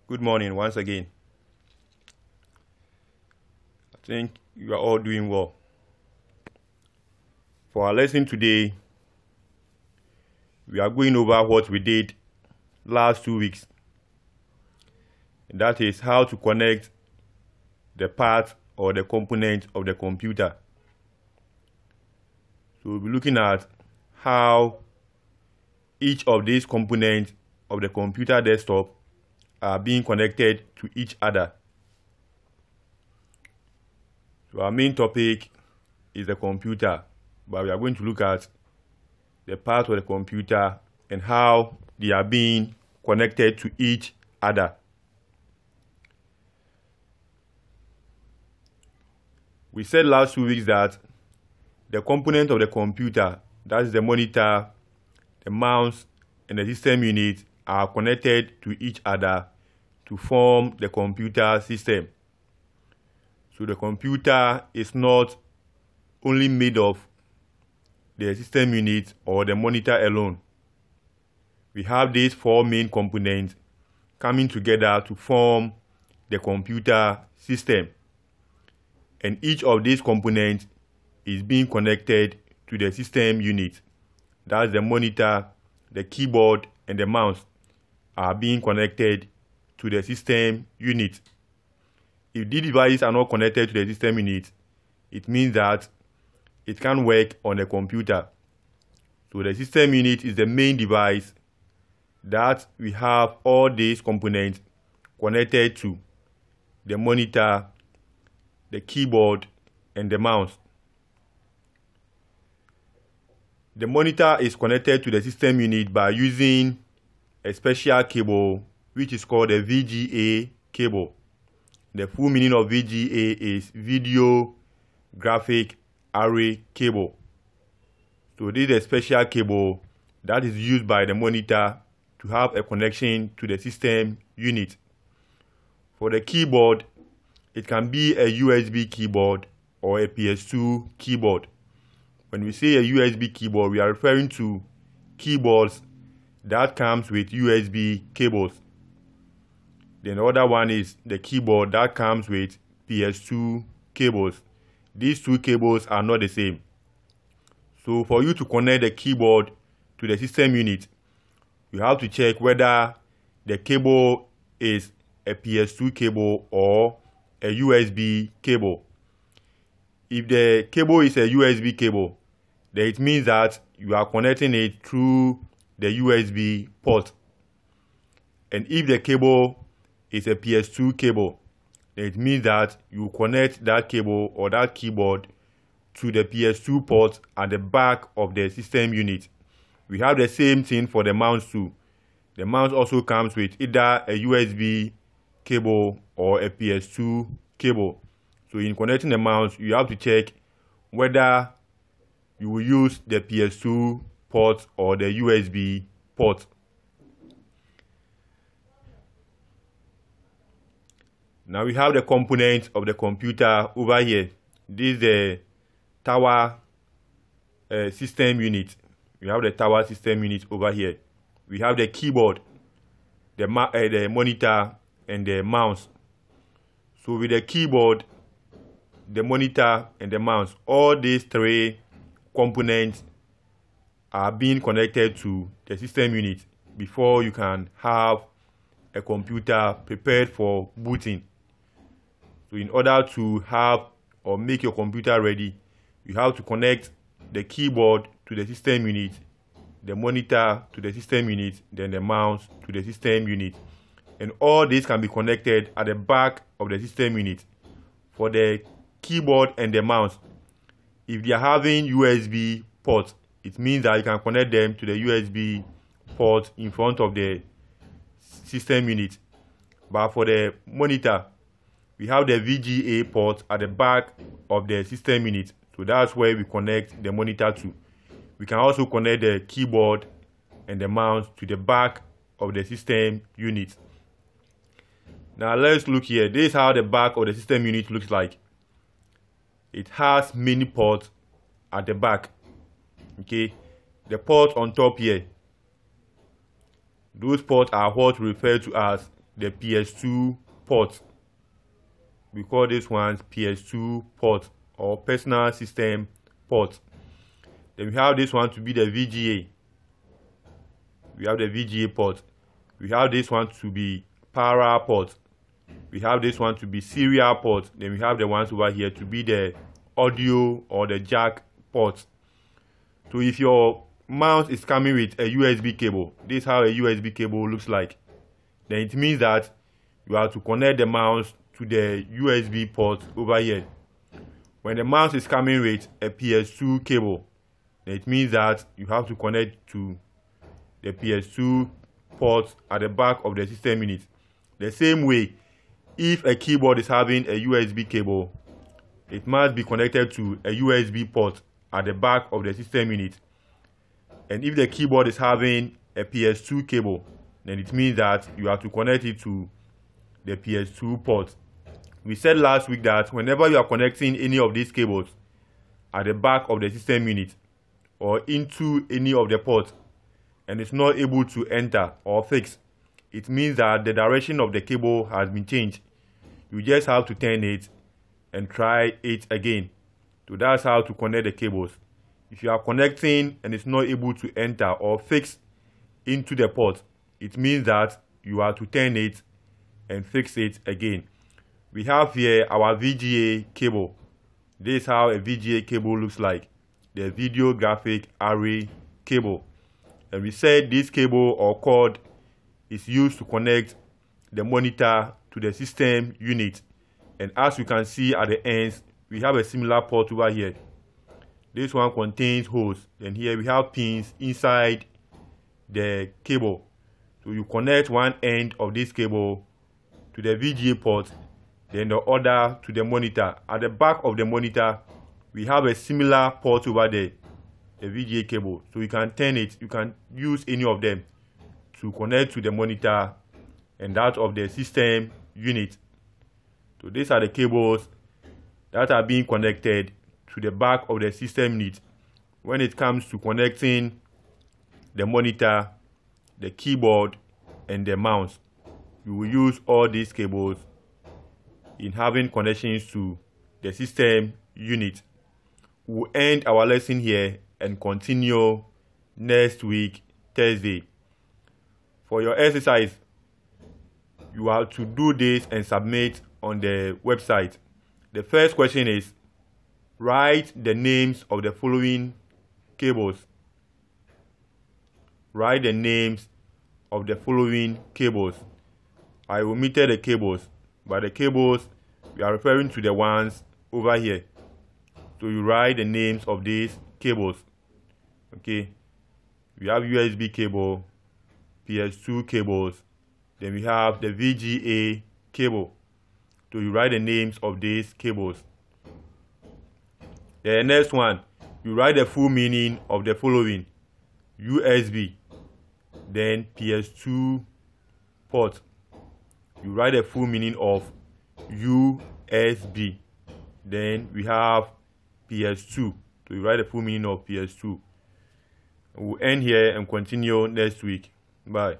Good morning once again. I think you are all doing well. For our lesson today, we are going over what we did last 2 weeks. And that is how to connect the parts or the components of the computer. So we'll be looking at how each of these components of the computer desktop are being connected to each other. So our main topic is the computer, but we are going to look at the parts of the computer and how they are being connected to each other. We said last 2 weeks that the component of the computer, that is the monitor, the mouse, and the system unit, are connected to each other to form the computer system. So the computer is not only made of the system unit or the monitor alone. We have these 4 main components coming together to form the computer system. And each of these components is being connected to the system unit. That's the monitor, the keyboard, and the mouse are being connected to the system unit. If these devices are not connected to the system unit, it means that it can't work on the computer. So the system unit is the main device that we have all these components connected to: the monitor, the keyboard, and the mouse. The monitor is connected to the system unit by using a special cable which is called a VGA cable. The full meaning of VGA is Video Graphic Array Cable. So this is a special cable that is used by the monitor to have a connection to the system unit. For the keyboard, it can be a USB keyboard or a PS2 keyboard. When we say a USB keyboard, we are referring to keyboards that comes with USB cables. Then the other one is the keyboard that comes with PS2 cables. These 2 cables are not the same. So for you to connect the keyboard to the system unit, you have to check whether the cable is a PS2 cable or a USB cable. If the cable is a USB cable, then it means that you are connecting it through the USB port. And if the cable is a PS2 cable, then it means that you connect that cable or that keyboard to the PS2 port at the back of the system unit. We have the same thing for the mouse too. The mouse also comes with either a USB cable or a PS2 cable. So in connecting the mouse, you have to check whether you will use the PS2 port or the USB port. Now we have the components of the computer over here. This is the tower system unit. We have the tower system unit over here. We have the keyboard, the monitor, and the mouse. So with the keyboard, the monitor, and the mouse, all these 3 components are being connected to the system unit before you can have a computer prepared for booting. So in order to have or make your computer ready, you have to connect the keyboard to the system unit, the monitor to the system unit, then the mouse to the system unit. And all these can be connected at the back of the system unit. For the keyboard and the mouse, if they are having USB ports, it means that you can connect them to the USB port in front of the system unit. But for the monitor, we have the VGA port at the back of the system unit. So that's where we connect the monitor to. We can also connect the keyboard and the mouse to the back of the system unit. Now let's look here. This is how the back of the system unit looks like. It has many ports at the back. Okay, the port on top here, those ports are what we refer to as the PS2 port. We call this one PS2 port or personal system port. Then we have this one to be the VGA. We have the VGA port. We have this one to be para port. We have this one to be serial port. Then we have the ones over here to be the audio or the jack port. So if your mouse is coming with a USB cable, this is how a USB cable looks like. Then it means that you have to connect the mouse to the USB port over here. When the mouse is coming with a PS2 cable, then it means that you have to connect to the PS2 port at the back of the system unit. The same way, if a keyboard is having a USB cable, it must be connected to a USB port at the back of the system unit. And if the keyboard is having a PS2 cable, then it means that you have to connect it to the PS2 port. We said last week that whenever you are connecting any of these cables at the back of the system unit or into any of the ports and it's not able to enter or fix, it means that the direction of the cable has been changed. You just have to turn it and try it again. So that's how to connect the cables. If you are connecting and it's not able to enter or fix into the port, it means that you have to turn it and fix it again. We have here our VGA cable. This is how a VGA cable looks like, the video graphic array cable. And we said this cable or cord is used to connect the monitor to the system unit. And as you can see at the ends, we have a similar port over here. This one contains holes. And here we have pins inside the cable. So you connect one end of this cable to the VGA port, then the other to the monitor. At the back of the monitor, we have a similar port over there, the VGA cable. So you can turn it, you can use any of them to connect to the monitor and that of the system unit. So these are the cables that are being connected to the back of the system unit when it comes to connecting the monitor, the keyboard, and the mouse. You will use all these cables in having connections to the system unit. We'll end our lesson here and continue next week, Thursday. For your exercise, you have to do this and submit on the website. The first question is, write the names of the following cables. Write the names of the following cables. I omitted the cables, but the cables, we are referring to the ones over here. So you write the names of these cables. Okay, we have USB cable, PS2 cables, then we have the VGA cable. So you write the names of these cables. The next one, you write the full meaning of the following: USB, then PS2 port. You write the full meaning of USB. Then we have PS2. So you write the full meaning of PS2. We'll end here and continue next week. Bye.